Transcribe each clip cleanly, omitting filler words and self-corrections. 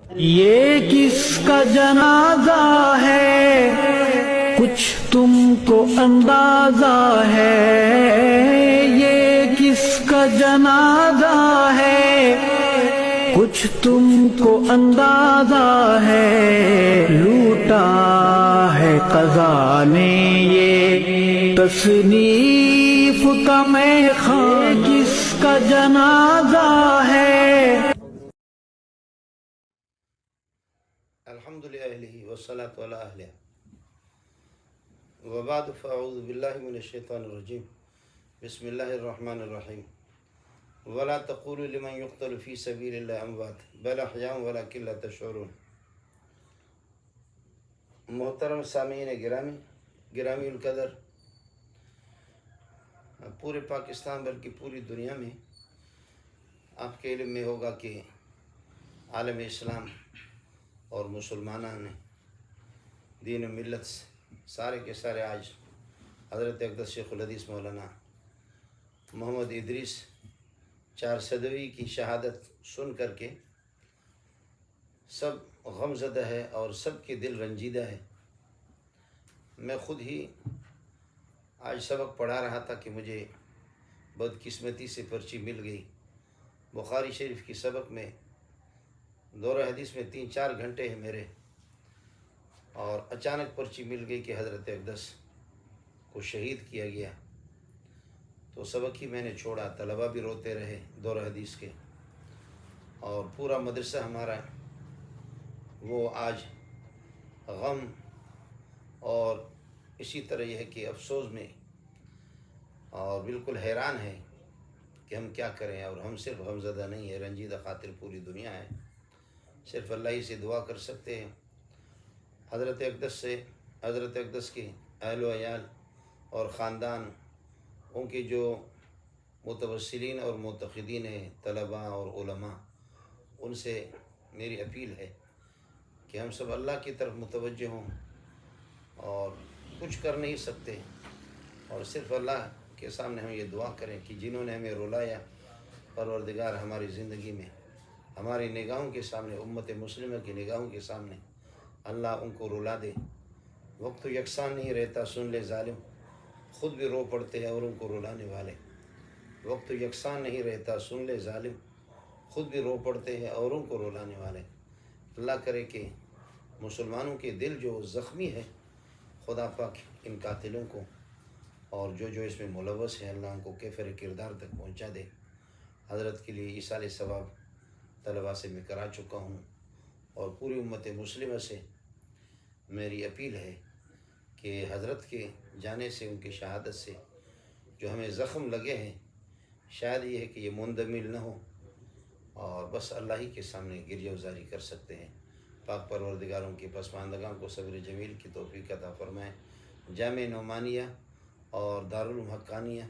یہ کس کا جنازہ ہے کچھ تم کو اندازہ ہے، یہ کس کا جنازہ ہے کچھ تم کو اندازہ ہے، لوٹا ہے قضا نے یہ تصنیف کا میخان، کس کا جنازہ ہے۔ الحمد للہ والصلاة علی اہلہ وبعد فاعوذ باللہ من الشیطان الرجیم بسم اللہ الرحمن الرحیم ولا تقولوا لمن يقتل في سبيل الله اموات بل احیاء ولکن لا تشعرون۔ محترم سامعین گرامی القدر، پورے پاکستان بلکہ پوری دنیا میں آپ کے علم میں ہوگا کہ عالم اسلام اور مسلمانان دین و ملت سارے کے سارے آج حضرت اقدس شیخ الحدیث مولانا محمد ادریس 4 صدوی کی شہادت سن کر کے سب غمزدہ ہے اور سب کے دل رنجیدہ ہے۔ میں خود ہی آج سبق پڑھا رہا تھا کہ مجھے بدقسمتی سے پرچی مل گئی۔ بخاری شریف کی سبق میں دورہ حدیث میں 3-4 گھنٹے ہیں میرے، اور اچانک پرچی مل گئی کہ حضرت اقدس کو شہید کیا گیا، تو سبق ہی میں نے چھوڑا۔ طلبہ بھی روتے رہے دورہ حدیث کے، اور پورا مدرسہ ہمارا وہ آج غم اور اسی طرح یہ ہے کہ افسوس میں اور بالکل حیران ہے کہ ہم کیا کریں۔ اور ہم صرف غمزدہ نہیں ہے، رنجیدہ خاطر پوری دنیا ہے۔ صرف اللہ ہی سے دعا کر سکتے ہیں حضرت اقدس کے اہل و عیال اور خاندان، ان کے جو متوسلین اور معتقدین ہیں، طلباء اور علماء، ان سے میری اپیل ہے کہ ہم سب اللہ کی طرف متوجہ ہوں، اور کچھ کر نہیں سکتے، اور صرف اللہ کے سامنے ہم یہ دعا کریں کہ جنہوں نے ہمیں رلایا، پروردگار ہماری زندگی میں، ہماری نگاہوں کے سامنے، امت مسلمہ کی نگاہوں کے سامنے اللہ ان کو رلا دے۔ وقت تو یکساں نہیں رہتا، سن لے ظالم، خود بھی رو پڑتے ہیں اور ان کو رلانے والے۔ وقت تو یکساں نہیں رہتا، سن لے ظالم، خود بھی رو پڑتے ہیں اور ان کو رلانے والے۔ اللہ کرے کہ مسلمانوں کے دل جو زخمی ہے، خدا پاک ان قاتلوں کو اور جو اس میں ملوث ہے، اللہ ان کو کیفر کردار تک پہنچا دے۔ حضرت کے لیے ایصال ثواب طلباء سے میں کرا چکا ہوں، اور پوری امت مسلمہ سے میری اپیل ہے کہ حضرت کے جانے سے، ان کی شہادت سے جو ہمیں زخم لگے ہیں، شاید یہ ہے کہ یہ مندمل نہ ہو، اور بس اللہ ہی کے سامنے گریہ وزاری کر سکتے ہیں۔ پاک پروردگاروں کے پسماندگان کو صبر جمیل کی توفیق عطا فرمائے۔ جامع نعمانیہ اور دارالحقانیہ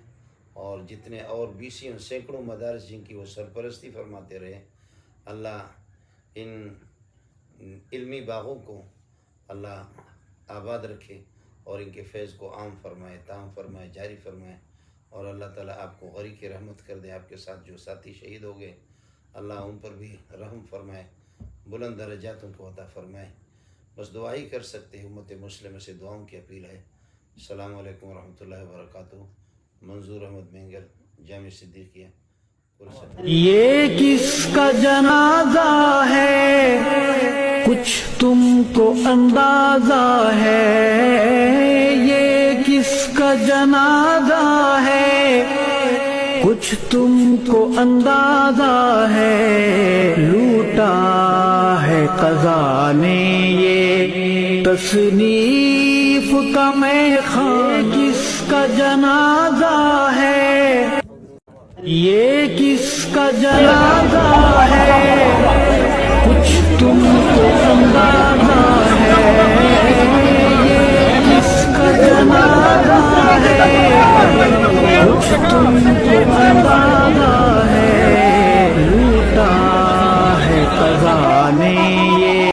اور جتنے اور 20 سینکڑوں مدارس جن کی وہ سرپرستی فرماتے رہے، اللہ ان علمی باغوں کو اللہ آباد رکھے، اور ان کے فیض کو عام فرمائے، تام فرمائے، جاری فرمائے، اور اللہ تعالیٰ آپ کو غری کی رحمت کر دے۔ آپ کے ساتھ جو ساتھی شہید ہو گئے، اللہ ان پر بھی رحم فرمائے، بلند درجات ان کو عطا فرمائے۔ بس دعا ہی کر سکتے ہیں، امت مسلمہ سے دعاؤں کی اپیل ہے۔ السلام علیکم ورحمۃ اللہ وبرکاتہ۔ منظور احمد مینگل، جامع صدیقیہ۔ یہ کس کا جنازہ ہے کچھ تم کو اندازہ ہے، یہ کس کا جنازہ ہے کچھ تم کو اندازہ ہے، لوٹا ہے قضا نے یہ تصنیف کا میخان، کس کا جنازہ ہے، یہ کس کا جنازہ ہے کچھ تم کو اندازہ ہے، یہ کس کا جنازہ ہے کچھ تم کو اندازہ